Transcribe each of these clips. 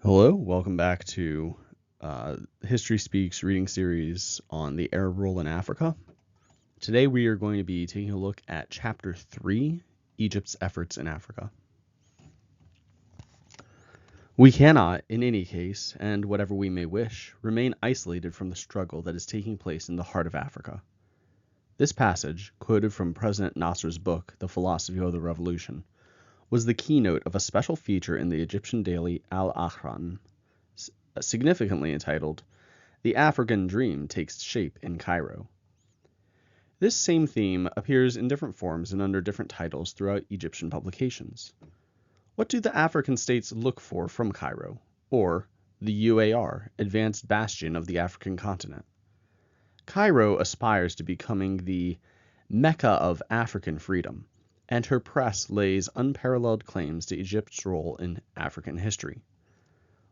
Hello, welcome back to History Speaks reading series on the Arab rule in Africa. Today we are going to be taking a look at Chapter 3, Egypt's Efforts in Africa. We cannot, in any case, and whatever we may wish, remain isolated from the struggle that is taking place in the heart of Africa. This passage, quoted from President Nasser's book, The Philosophy of the Revolution, was the keynote of a special feature in the Egyptian daily Al-Ahram, significantly entitled, The African Dream Takes Shape in Cairo. This same theme appears in different forms and under different titles throughout Egyptian publications. What do the African states look for from Cairo, or the UAR, advanced bastion of the African continent? Cairo aspires to becoming the Mecca of African freedom, and her press lays unparalleled claims to Egypt's role in African history.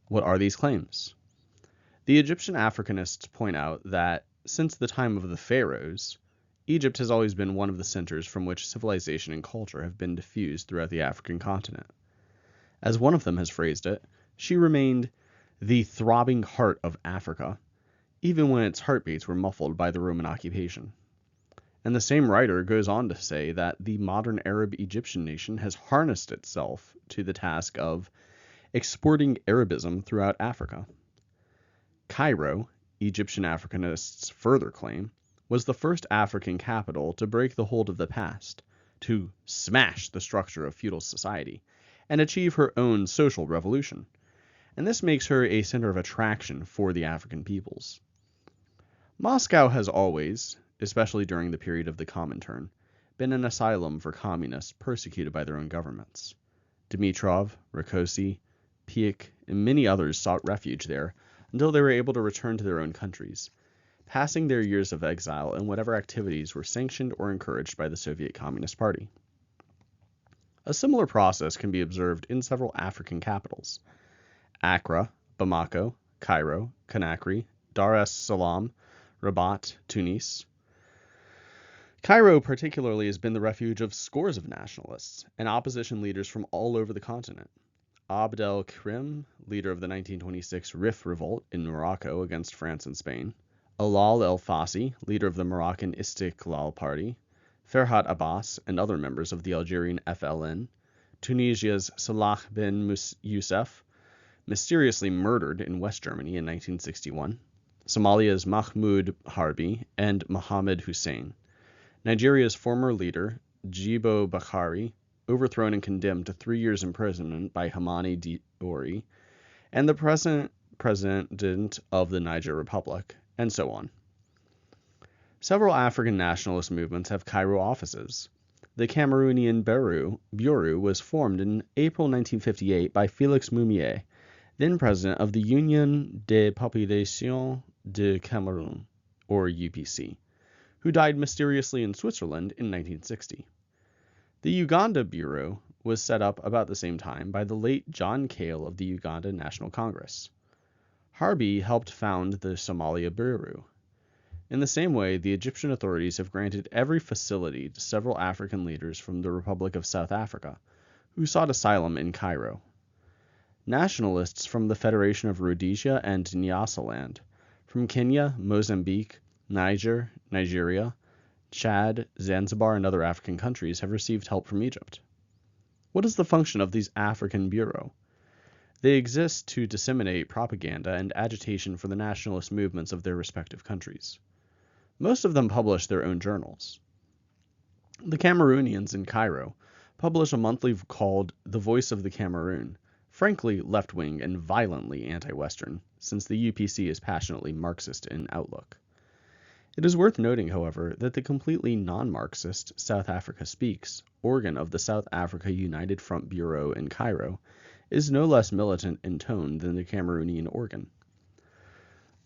What are these claims? The Egyptian Africanists point out that, since the time of the pharaohs, Egypt has always been one of the centers from which civilization and culture have been diffused throughout the African continent. As one of them has phrased it, she remained the throbbing heart of Africa, even when its heartbeats were muffled by the Roman occupation. And the same writer goes on to say that the modern Arab Egyptian nation has harnessed itself to the task of exporting Arabism throughout Africa. Cairo, Egyptian Africanists further claim, was the first African capital to break the hold of the past, to smash the structure of feudal society, and achieve her own social revolution. And this makes her a center of attraction for the African peoples. Moscow has always, especially during the period of the Comintern, been an asylum for communists persecuted by their own governments. Dimitrov, Rákosi, Piëch, and many others sought refuge there until they were able to return to their own countries, passing their years of exile in whatever activities were sanctioned or encouraged by the Soviet Communist Party. A similar process can be observed in several African capitals: Accra, Bamako, Cairo, Conakry, Dar es Salaam, Rabat, Tunis. Cairo particularly has been the refuge of scores of nationalists and opposition leaders from all over the continent. Abd el-Krim, leader of the 1926 Rif revolt in Morocco against France and Spain, Alal el-Fassi, leader of the Moroccan Istiqlal Party, Ferhat Abbas and other members of the Algerian FLN, Tunisia's Salah bin Youssef, mysteriously murdered in West Germany in 1961, Somalia's Mahmoud Harbi and Mohammed Hussein, Nigeria's former leader, Jibo Bakari, overthrown and condemned to 3 years imprisonment by Hamani Diori, and the present president of the Niger Republic, and so on. Several African nationalist movements have Cairo offices. The Cameroonian Bureau was formed in April 1958 by Félix Moumié, then president of the Union des Populations de Cameroun, or UPC, who died mysteriously in Switzerland in 1960. The Uganda Bureau was set up about the same time by the late John Cale of the Uganda National Congress. Harbi helped found the Somalia Bureau. In the same way, the Egyptian authorities have granted every facility to several African leaders from the Republic of South Africa, who sought asylum in Cairo. Nationalists from the Federation of Rhodesia and Nyasaland, from Kenya, Mozambique, Niger, Nigeria, Chad, Zanzibar, and other African countries have received help from Egypt. What is the function of these African Bureau? They exist to disseminate propaganda and agitation for the nationalist movements of their respective countries. Most of them publish their own journals. The Cameroonians in Cairo publish a monthly called The Voice of the Cameroon, frankly left-wing and violently anti-Western, since the UPC is passionately Marxist in outlook. It is worth noting, however, that the completely non-Marxist South Africa Speaks organ of the South Africa United Front Bureau in Cairo is no less militant in tone than the Cameroonian organ.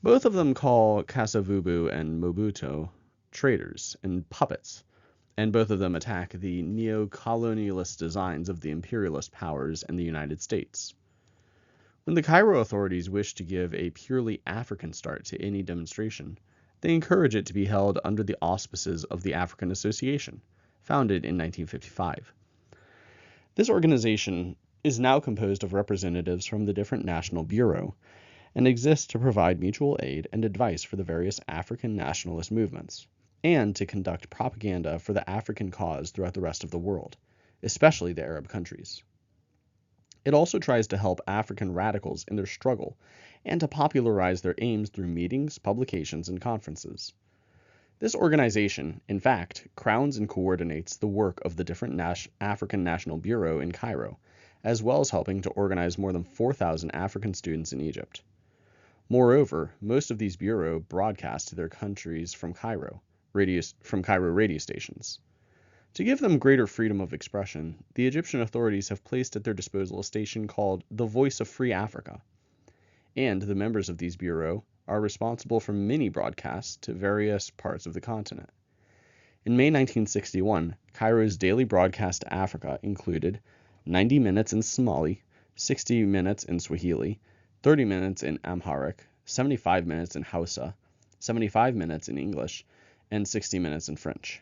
Both of them call Kasavubu and Mobutu traitors and puppets, and both of them attack the neo-colonialist designs of the imperialist powers and the United States. When the Cairo authorities wish to give a purely African start to any demonstration, they encourage it to be held under the auspices of the African Association, founded in 1955. This organization is now composed of representatives from the different national bureau and exists to provide mutual aid and advice for the various African nationalist movements, and to conduct propaganda for the African cause throughout the rest of the world, especially the Arab countries. It also tries to help African radicals in their struggle and to popularize their aims through meetings, publications, and conferences. This organization, in fact, crowns and coordinates the work of the different African National Bureau in Cairo, as well as helping to organize more than 4,000 African students in Egypt. Moreover, most of these bureaux broadcast to their countries from Cairo radio stations. To give them greater freedom of expression, the Egyptian authorities have placed at their disposal a station called the Voice of Free Africa, and the members of these bureaux are responsible for many broadcasts to various parts of the continent. In May 1961, Cairo's daily broadcast to Africa included 90 minutes in Somali, 60 minutes in Swahili, 30 minutes in Amharic, 75 minutes in Hausa, 75 minutes in English, and 60 minutes in French.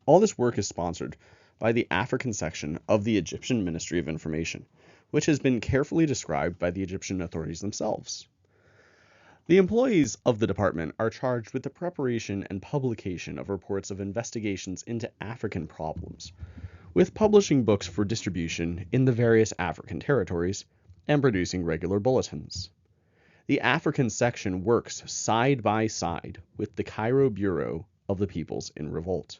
All this work is sponsored by the African section of the Egyptian Ministry of Information, which has been carefully described by the Egyptian authorities themselves. The employees of the department are charged with the preparation and publication of reports of investigations into African problems, with publishing books for distribution in the various African territories, and producing regular bulletins. The African section works side by side with the Cairo Bureau of the Peoples in Revolt.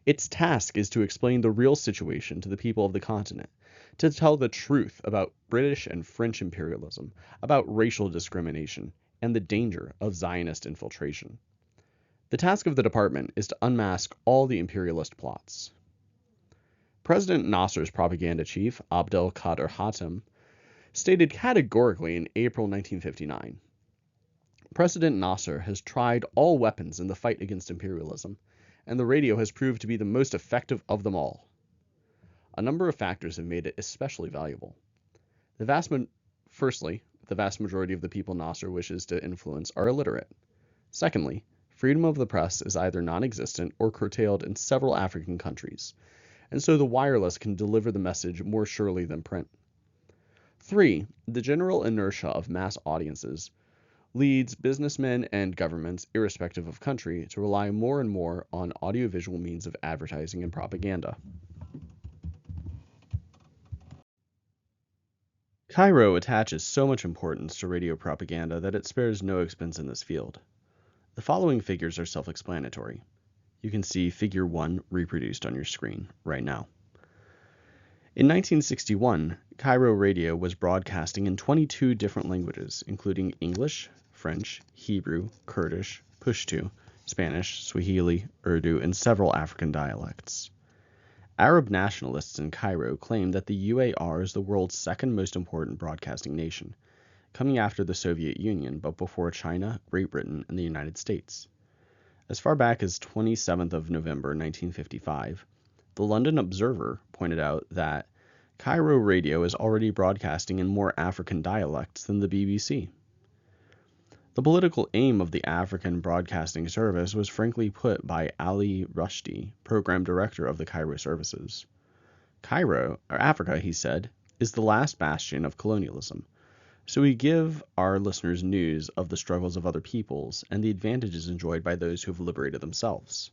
Its task is to explain the real situation to the people of the continent, to tell the truth about British and French imperialism, about racial discrimination, and the danger of Zionist infiltration. The task of the department is to unmask all the imperialist plots. President Nasser's propaganda chief, Abdel Kader Hatem, stated categorically in April 1959, President Nasser has tried all weapons in the fight against imperialism, and the radio has proved to be the most effective of them all. A number of factors have made it especially valuable. Firstly, the vast majority of the people Nasser wishes to influence are illiterate. Secondly, freedom of the press is either non-existent or curtailed in several African countries, and so the wireless can deliver the message more surely than print. 3. The general inertia of mass audiences leads businessmen and governments, irrespective of country, to rely more and more on audiovisual means of advertising and propaganda. Cairo attaches so much importance to radio propaganda that it spares no expense in this field. The following figures are self-explanatory. You can see Figure 1 reproduced on your screen right now. In 1961, Cairo Radio was broadcasting in 22 different languages, including English, French, Hebrew, Kurdish, Pashto, Spanish, Swahili, Urdu, and several African dialects. Arab nationalists in Cairo claim that the UAR is the world's second most important broadcasting nation, coming after the Soviet Union but before China, Great Britain, and the United States. As far back as 27th of November 1955, the London Observer pointed out that Cairo Radio is already broadcasting in more African dialects than the BBC. The political aim of the African Broadcasting Service was frankly put by Ali Rushdie, program director of the Cairo services. Africa, he said, is the last bastion of colonialism, so we give our listeners news of the struggles of other peoples and the advantages enjoyed by those who have liberated themselves.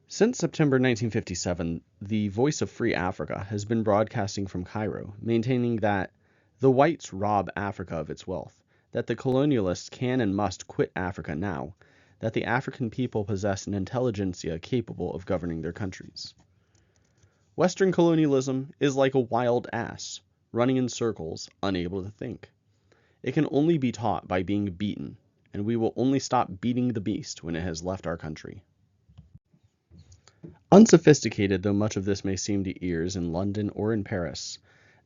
Since September 1957, the Voice of Free Africa has been broadcasting from Cairo, maintaining that the whites rob Africa of its wealth, that the colonialists can and must quit Africa now, that the African people possess an intelligentsia capable of governing their countries. Western colonialism is like a wild ass, running in circles, unable to think. It can only be taught by being beaten, and we will only stop beating the beast when it has left our country. Unsophisticated though much of this may seem to ears in London or in Paris,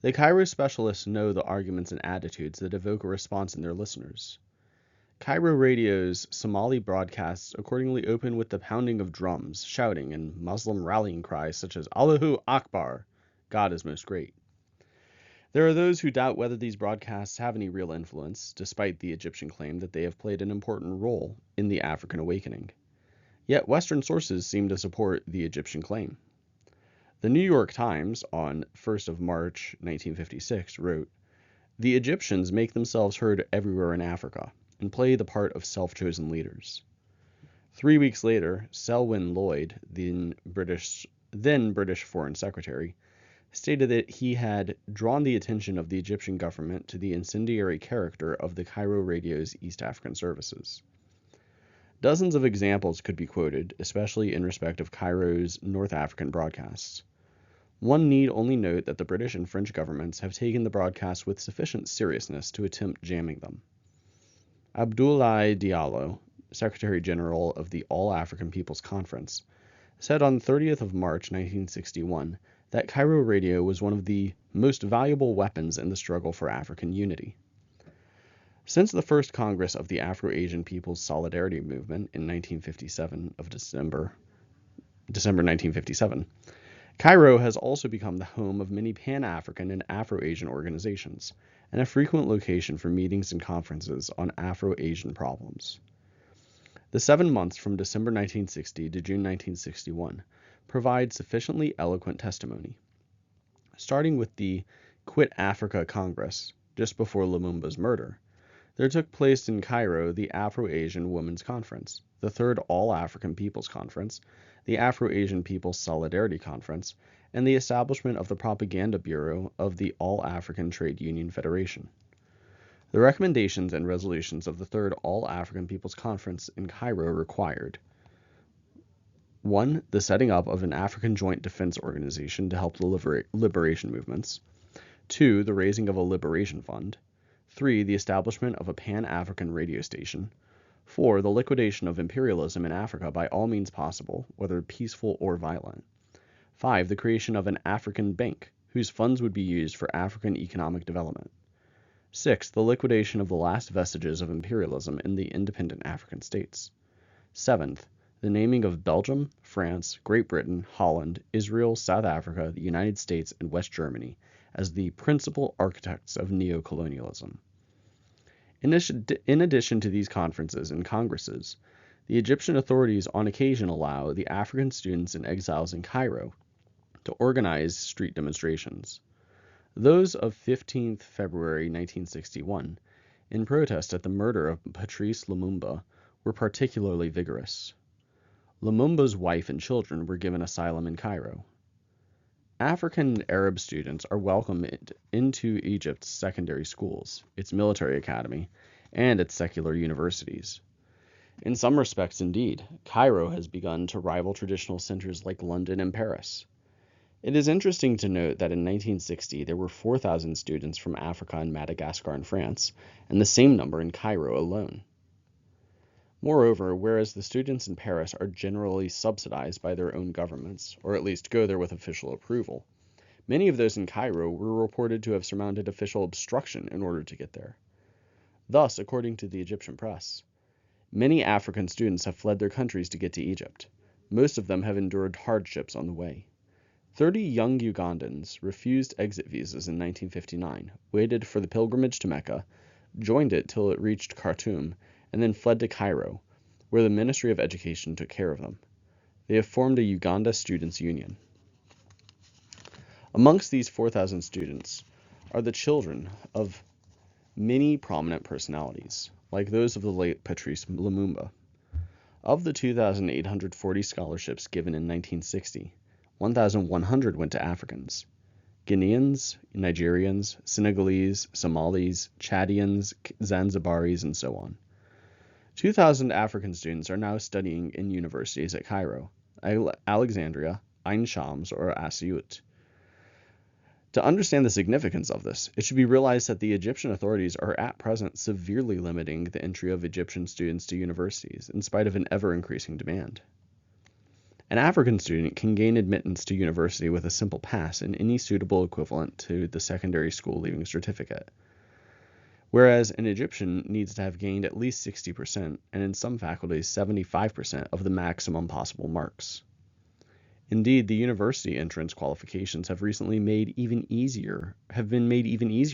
the Cairo specialists know the arguments and attitudes that evoke a response in their listeners. Cairo Radio's Somali broadcasts accordingly open with the pounding of drums, shouting, and Muslim rallying cries such as Allahu Akbar, God is most great. There are those who doubt whether these broadcasts have any real influence, despite the Egyptian claim that they have played an important role in the African awakening. Yet Western sources seem to support the Egyptian claim. The New York Times on 1st of March 1956 wrote, "The Egyptians make themselves heard everywhere in Africa and play the part of self-chosen leaders." 3 weeks later, Selwyn Lloyd, then British Foreign Secretary, stated that he had drawn the attention of the Egyptian government to the incendiary character of the Cairo radio's East African services. Dozens of examples could be quoted, especially in respect of Cairo's North African broadcasts. One need only note that the British and French governments have taken the broadcasts with sufficient seriousness to attempt jamming them. Abdoulaye Diallo, Secretary General of the All-African People's Conference, said on 30th of March 1961 that Cairo radio was one of the most valuable weapons in the struggle for African unity. Since the first Congress of the Afro-Asian People's Solidarity Movement in December 1957, Cairo has also become the home of many Pan-African and Afro-Asian organizations, and a frequent location for meetings and conferences on Afro-Asian problems. The 7 months from December 1960 to June 1961 provide sufficiently eloquent testimony. Starting with the Quit Africa Congress, just before Lumumba's murder, there took place in Cairo the Afro-Asian Women's Conference, the Third All-African People's Conference, the Afro-Asian People's Solidarity Conference, and the establishment of the Propaganda Bureau of the All-African Trade Union Federation. The recommendations and resolutions of the Third All-African People's Conference in Cairo required: 1. The setting up of an African Joint Defense Organization to help the liberation movements. 2. The raising of a liberation fund. 3. The establishment of a Pan-African radio station. 4. The liquidation of imperialism in Africa by all means possible, whether peaceful or violent. 5. The creation of an African bank, whose funds would be used for African economic development. 6. The liquidation of the last vestiges of imperialism in the independent African states. 7th, the naming of Belgium, France, Great Britain, Holland, Israel, South Africa, the United States, and West Germany as the principal architects of neocolonialism. In addition to these conferences and congresses, the Egyptian authorities on occasion allow the African students and exiles in Cairo to organize street demonstrations. Those of 15th February 1961, in protest at the murder of Patrice Lumumba, were particularly vigorous. Lumumba's wife and children were given asylum in Cairo. African and Arab students are welcomed into Egypt's secondary schools, its military academy, and its secular universities. In some respects, indeed, Cairo has begun to rival traditional centers like London and Paris. It is interesting to note that in 1960 there were 4,000 students from Africa and Madagascar and France, and the same number in Cairo alone. Moreover, whereas the students in Paris are generally subsidized by their own governments, or at least go there with official approval, many of those in Cairo were reported to have surmounted official obstruction in order to get there. Thus, according to the Egyptian press, many African students have fled their countries to get to Egypt. Most of them have endured hardships on the way. 30 young Ugandans refused exit visas in 1959, waited for the pilgrimage to Mecca, joined it till it reached Khartoum, and then fled to Cairo, where the Ministry of Education took care of them. They have formed a Uganda Students' Union. Amongst these 4,000 students are the children of many prominent personalities, like those of the late Patrice Lumumba. Of the 2,840 scholarships given in 1960, 1,100 went to Africans: Guineans, Nigerians, Senegalese, Somalis, Chadians, Zanzibaris, and so on. 2,000 African students are now studying in universities at Cairo, Alexandria, Ain Shams, or Asyut. To understand the significance of this, it should be realized that the Egyptian authorities are at present severely limiting the entry of Egyptian students to universities, in spite of an ever-increasing demand. An African student can gain admittance to university with a simple pass and any suitable equivalent to the secondary school leaving certificate, whereas an Egyptian needs to have gained at least 60%, and in some faculties 75% of the maximum possible marks. Indeed, the university entrance qualifications have recently been made even easier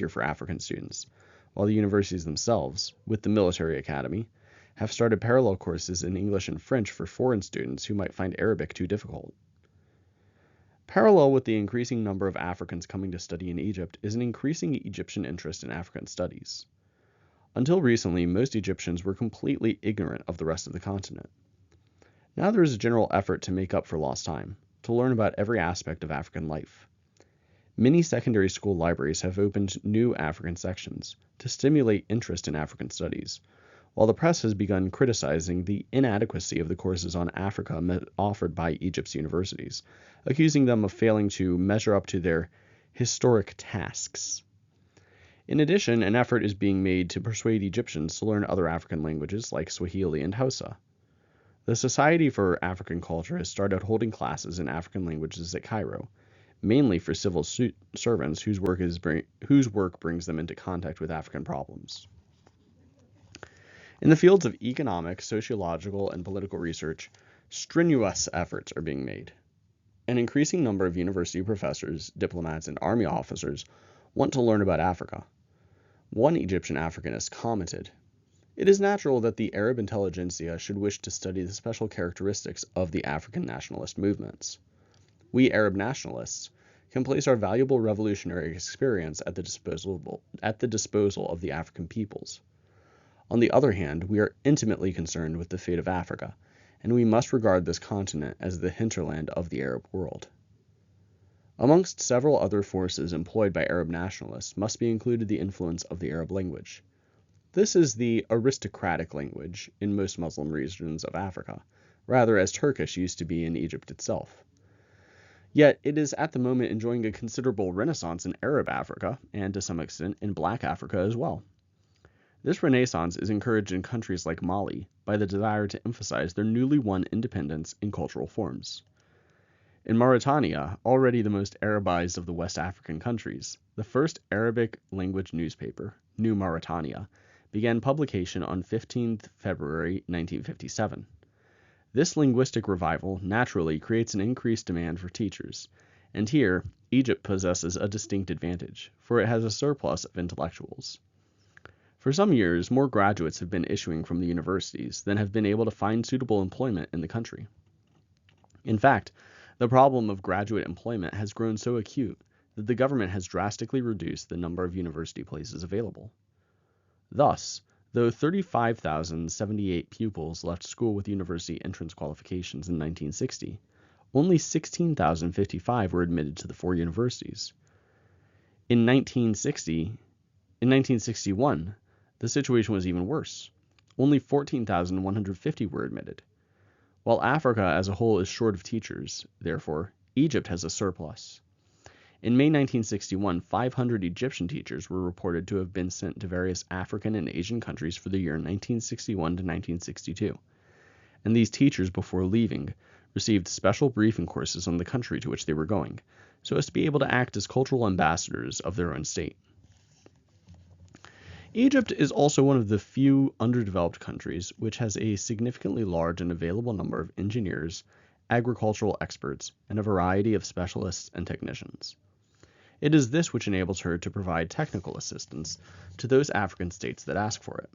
for African students, while the universities themselves, with the military academy, have started parallel courses in English and French for foreign students who might find Arabic too difficult. Parallel with the increasing number of Africans coming to study in Egypt is an increasing Egyptian interest in African studies. Until recently, most Egyptians were completely ignorant of the rest of the continent. Now there is a general effort to make up for lost time, to learn about every aspect of African life. Many secondary school libraries have opened new African sections to stimulate interest in African studies, while the press has begun criticizing the inadequacy of the courses on Africa offered by Egypt's universities, accusing them of failing to measure up to their historic tasks. In addition, an effort is being made to persuade Egyptians to learn other African languages like Swahili and Hausa. The Society for African Culture has started holding classes in African languages at Cairo, mainly for civil servants whose work brings them into contact with African problems. In the fields of economic, sociological, and political research, strenuous efforts are being made. An increasing number of university professors, diplomats, and army officers want to learn about Africa. One Egyptian Africanist commented, "It is natural that the Arab intelligentsia should wish to study the special characteristics of the African nationalist movements. We Arab nationalists can place our valuable revolutionary experience at the disposal of the African peoples. On the other hand, we are intimately concerned with the fate of Africa, and we must regard this continent as the hinterland of the Arab world." Amongst several other forces employed by Arab nationalists must be included the influence of the Arab language. This is the aristocratic language in most Muslim regions of Africa, rather as Turkish used to be in Egypt itself. Yet it is at the moment enjoying a considerable renaissance in Arab Africa, and to some extent in Black Africa as well. This renaissance is encouraged in countries like Mali by the desire to emphasize their newly won independence in cultural forms. In Mauritania, already the most Arabized of the West African countries, the first Arabic language newspaper, New Mauritania, began publication on 15th February 1957. This linguistic revival naturally creates an increased demand for teachers, and here Egypt possesses a distinct advantage, for it has a surplus of intellectuals. For some years, more graduates have been issuing from the universities than have been able to find suitable employment in the country. In fact, the problem of graduate employment has grown so acute that the government has drastically reduced the number of university places available. Thus, though 35,078 pupils left school with university entrance qualifications in 1960, only 16,055 were admitted to the four universities. In 1961, the situation was even worse. Only 14,150 were admitted. While Africa as a whole is short of teachers, therefore, Egypt has a surplus. In May 1961, 500 Egyptian teachers were reported to have been sent to various African and Asian countries for the year 1961 to 1962. And these teachers, before leaving, received special briefing courses on the country to which they were going, so as to be able to act as cultural ambassadors of their own state. Egypt is also one of the few underdeveloped countries which has a significantly large and available number of engineers, agricultural experts, and a variety of specialists and technicians. It is this which enables her to provide technical assistance to those African states that ask for it.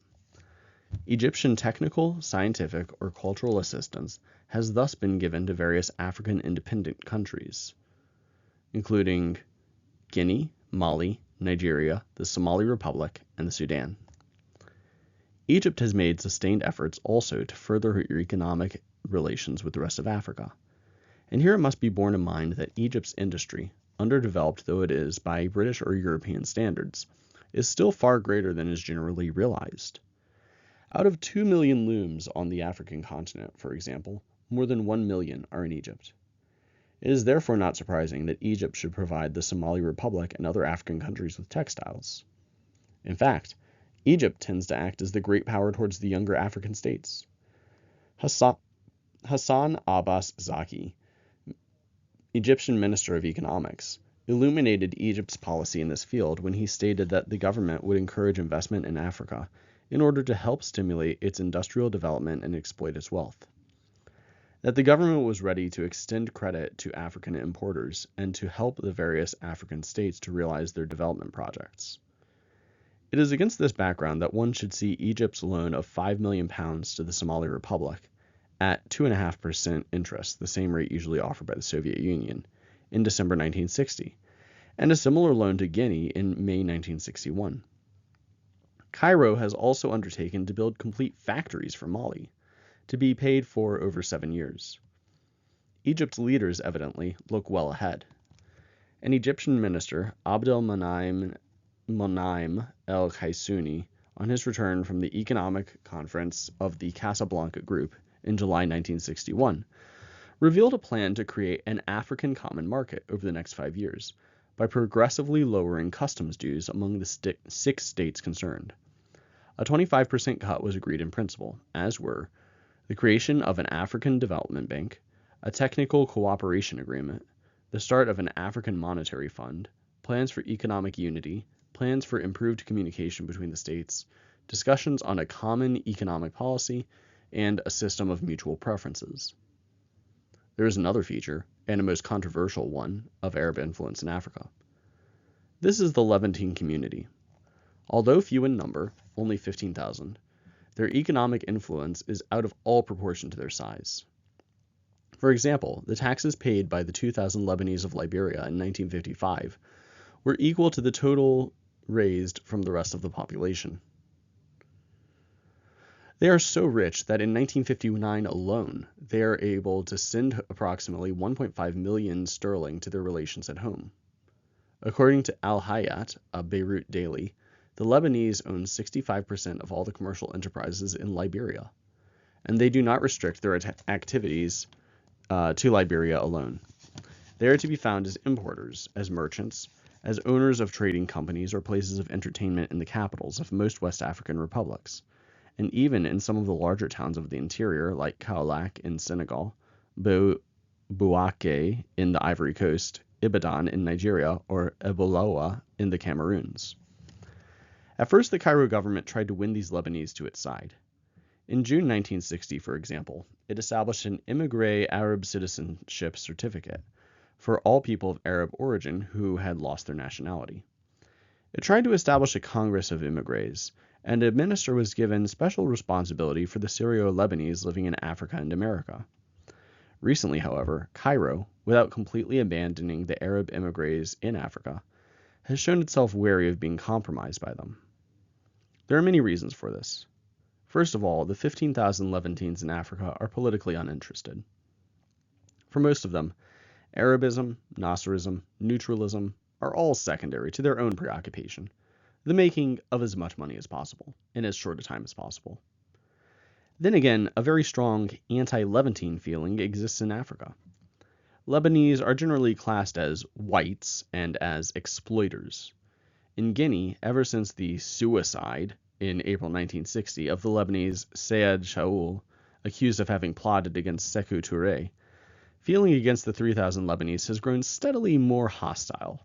Egyptian technical, scientific, or cultural assistance has thus been given to various African independent countries, including Guinea, Mali, Nigeria, the Somali Republic, and the Sudan. Egypt has made sustained efforts also to further her economic relations with the rest of Africa. And here it must be borne in mind that Egypt's industry, underdeveloped though it is by British or European standards, is still far greater than is generally realized. Out of 2 million looms on the African continent, for example, more than 1 million are in Egypt. It is therefore not surprising that Egypt should provide the Somali Republic and other African countries with textiles. In fact, Egypt tends to act as the great power towards the younger African states. Hassan Abbas Zaki, Egyptian Minister of Economics, illuminated Egypt's policy in this field when he stated that the government would encourage investment in Africa in order to help stimulate its industrial development and exploit its wealth. That the government was ready to extend credit to African importers and to help the various African states to realize their development projects. It is against this background that one should see Egypt's loan of £5 million to the Somali Republic at 2.5% interest, the same rate usually offered by the Soviet Union, in December 1960, and a similar loan to Guinea in May 1961. Cairo has also undertaken to build complete factories for Mali, to be paid for over 7 years. Egypt's leaders evidently look well ahead. An Egyptian minister, Monaim el-Kaisuni, on his return from the Economic Conference of the Casablanca Group in July 1961, revealed a plan to create an African common market over the next 5 years by progressively lowering customs dues among the 6 states concerned. A 25% cut was agreed in principle, as were the creation of an African Development Bank, a technical cooperation agreement, the start of an African Monetary Fund, plans for economic unity, plans for improved communication between the states, discussions on a common economic policy, and a system of mutual preferences. There is another feature, and a most controversial one, of Arab influence in Africa. This is the Levantine community. Although few in number, only 15,000, their economic influence is out of all proportion to their size. For example, the taxes paid by the 2,000 Lebanese of Liberia in 1955 were equal to the total raised from the rest of the population. They are so rich that in 1959 alone, they are able to send approximately 1.5 million sterling to their relations at home. According to Al Hayat, a Beirut daily, the Lebanese own 65% of all the commercial enterprises in Liberia, and they do not restrict their activities to Liberia alone. They are to be found as importers, as merchants, as owners of trading companies or places of entertainment in the capitals of most West African republics, and even in some of the larger towns of the interior like Kaolack in Senegal, Bouaké in the Ivory Coast, Ibadan in Nigeria, or Eboloa in the Cameroons. At first, the Cairo government tried to win these Lebanese to its side. In June 1960, for example, it established an Immigré Arab Citizenship Certificate for all people of Arab origin who had lost their nationality. It tried to establish a Congress of Immigrés, and a minister was given special responsibility for the Syro-Lebanese living in Africa and America. Recently, however, Cairo, without completely abandoning the Arab immigrés in Africa, has shown itself wary of being compromised by them. There are many reasons for this. First of all, the 15,000 Levantines in Africa are politically uninterested. For most of them, Arabism, Nasserism, neutralism are all secondary to their own preoccupation, the making of as much money as possible, in as short a time as possible. Then again, a very strong anti-Levantine feeling exists in Africa. Lebanese are generally classed as whites and as exploiters. In Guinea, ever since the suicide in April 1960 of the Lebanese Sayed Shaul, accused of having plotted against Sékou Touré, feeling against the 3,000 Lebanese has grown steadily more hostile.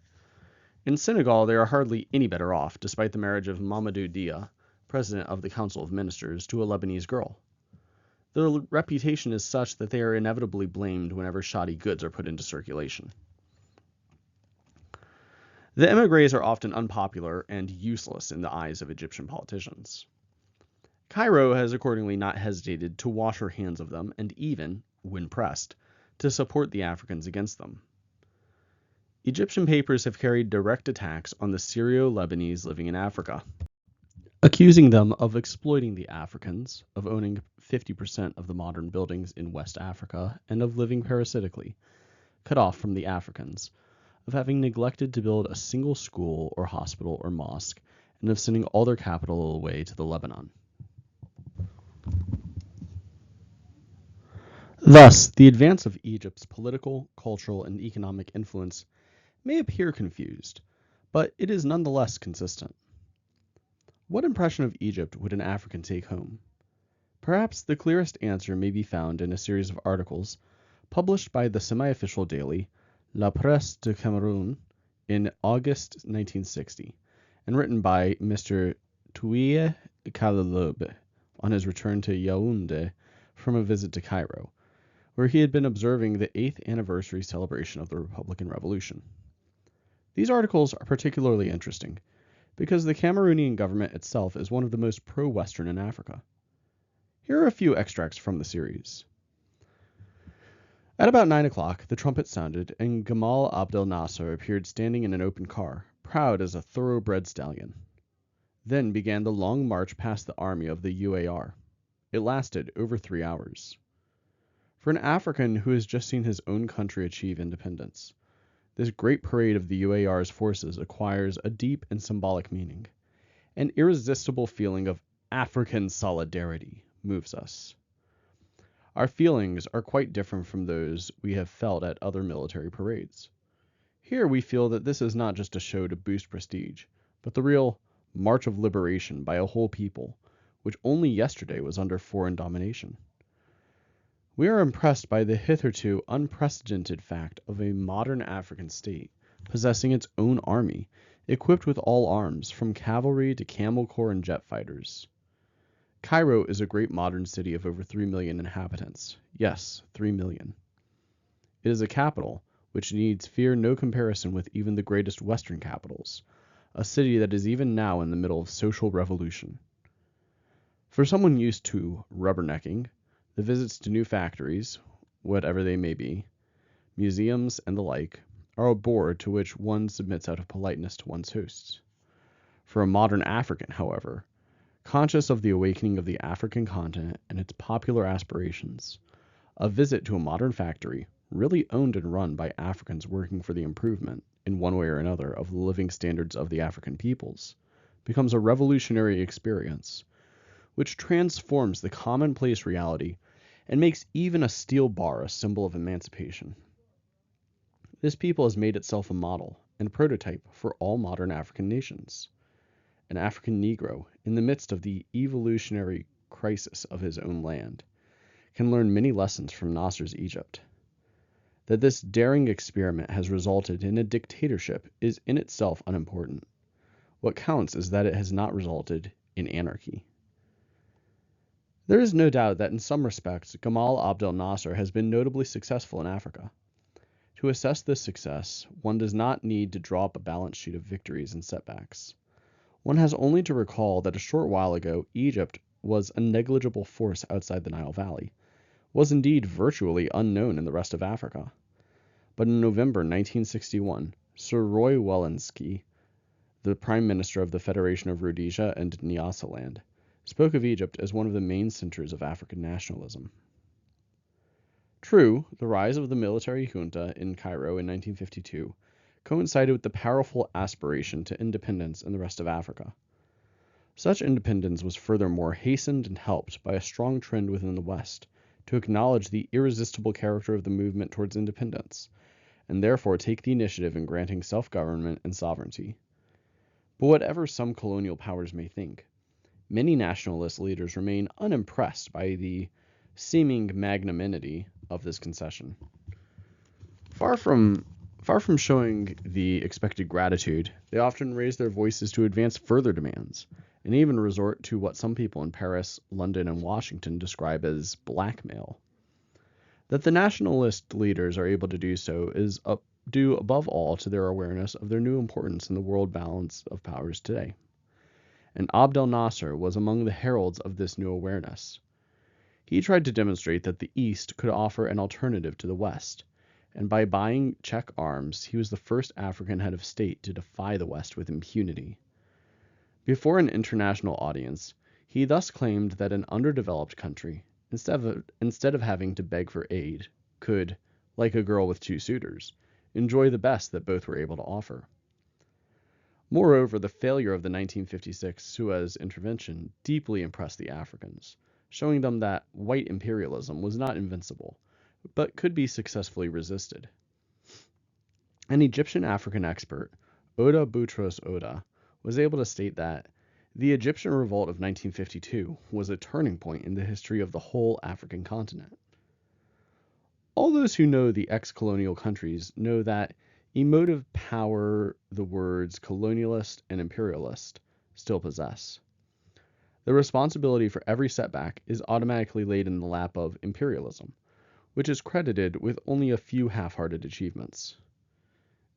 In Senegal, they are hardly any better off, despite the marriage of Mamadou Dia, president of the Council of Ministers, to a Lebanese girl. Their reputation is such that they are inevitably blamed whenever shoddy goods are put into circulation. The émigrés are often unpopular and useless in the eyes of Egyptian politicians. Cairo has accordingly not hesitated to wash her hands of them and even, when pressed, to support the Africans against them. Egyptian papers have carried direct attacks on the Syro-Lebanese living in Africa, accusing them of exploiting the Africans, of owning 50% of the modern buildings in West Africa, and of living parasitically, cut off from the Africans, of having neglected to build a single school or hospital or mosque, and of sending all their capital away to the Lebanon. Thus, the advance of Egypt's political, cultural, and economic influence may appear confused, but it is nonetheless consistent. What impression of Egypt would an African take home? Perhaps the clearest answer may be found in a series of articles published by the semi-official daily La Presse du Cameroun in August 1960, and written by Mr. Touye Kalaloube on his return to Yaoundé from a visit to Cairo, where he had been observing the 8th anniversary celebration of the Republican Revolution. These articles are particularly interesting because the Cameroonian government itself is one of the most pro-Western in Africa. Here are a few extracts from the series. At about 9 o'clock, the trumpet sounded, and Gamal Abdel Nasser appeared standing in an open car, proud as a thoroughbred stallion. Then began the long march past the army of the UAR. It lasted over 3 hours. For an African who has just seen his own country achieve independence, this great parade of the UAR's forces acquires a deep and symbolic meaning. An irresistible feeling of African solidarity moves us. Our feelings are quite different from those we have felt at other military parades. Here we feel that this is not just a show to boost prestige, but the real march of liberation by a whole people, which only yesterday was under foreign domination. We are impressed by the hitherto unprecedented fact of a modern African state possessing its own army, equipped with all arms, from cavalry to camel corps and jet fighters. Cairo is a great modern city of over 3 million inhabitants. Yes, 3 million. It is a capital which needs fear no comparison with even the greatest Western capitals, a city that is even now in the middle of social revolution. For someone used to rubbernecking, the visits to new factories, whatever they may be, museums, and the like, are a bore to which one submits out of politeness to one's hosts. For a modern African, however, conscious of the awakening of the African continent and its popular aspirations, a visit to a modern factory, really owned and run by Africans working for the improvement, in one way or another, of the living standards of the African peoples, becomes a revolutionary experience, which transforms the commonplace reality and makes even a steel bar a symbol of emancipation. This people has made itself a model and prototype for all modern African nations. An African Negro, in the midst of the evolutionary crisis of his own land, can learn many lessons from Nasser's Egypt. That this daring experiment has resulted in a dictatorship is in itself unimportant. What counts is that it has not resulted in anarchy. There is no doubt that in some respects, Gamal Abdel Nasser has been notably successful in Africa. To assess this success, one does not need to draw up a balance sheet of victories and setbacks. One has only to recall that a short while ago, Egypt was a negligible force outside the Nile Valley, was indeed virtually unknown in the rest of Africa. But in November 1961, Sir Roy Welensky, the Prime Minister of the Federation of Rhodesia and Nyasaland, spoke of Egypt as one of the main centers of African nationalism. True, the rise of the military junta in Cairo in 1952 coincided with the powerful aspiration to independence in the rest of Africa. Such independence was furthermore hastened and helped by a strong trend within the West to acknowledge the irresistible character of the movement towards independence, and therefore take the initiative in granting self-government and sovereignty. But whatever some colonial powers may think, many nationalist leaders remain unimpressed by the seeming magnanimity of this concession. Far from showing the expected gratitude, they often raise their voices to advance further demands, and even resort to what some people in Paris, London, and Washington describe as blackmail. That the nationalist leaders are able to do so is due above all to their awareness of their new importance in the world balance of powers today. And Abdel Nasser was among the heralds of this new awareness. He tried to demonstrate that the East could offer an alternative to the West, and by buying Czech arms, he was the first African head of state to defy the West with impunity. Before an international audience, he thus claimed that an underdeveloped country, instead of having to beg for aid, could, like a girl with two suitors, enjoy the best that both were able to offer. Moreover, the failure of the 1956 Suez intervention deeply impressed the Africans, showing them that white imperialism was not invincible, but could be successfully resisted. An Egyptian African expert, Oda Boutros Oda, was able to state that the Egyptian revolt of 1952 was a turning point in the history of the whole African continent. All those who know the ex-colonial countries know that emotive power the words colonialist and imperialist still possess. The responsibility for every setback is automatically laid in the lap of imperialism, which is credited with only a few half-hearted achievements.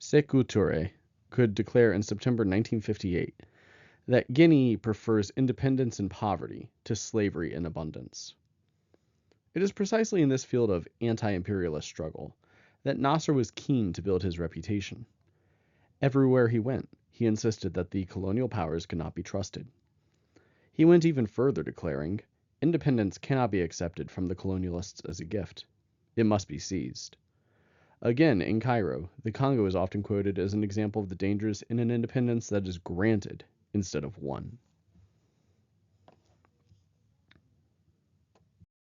Sekou Touré could declare in September 1958 that Guinea prefers independence and poverty to slavery and abundance. It is precisely in this field of anti-imperialist struggle that Nasser was keen to build his reputation. Everywhere he went, he insisted that the colonial powers could not be trusted. He went even further, declaring, independence cannot be accepted from the colonialists as a gift. It must be seized. Again, in Cairo, the Congo is often quoted as an example of the dangers in an independence that is granted instead of won.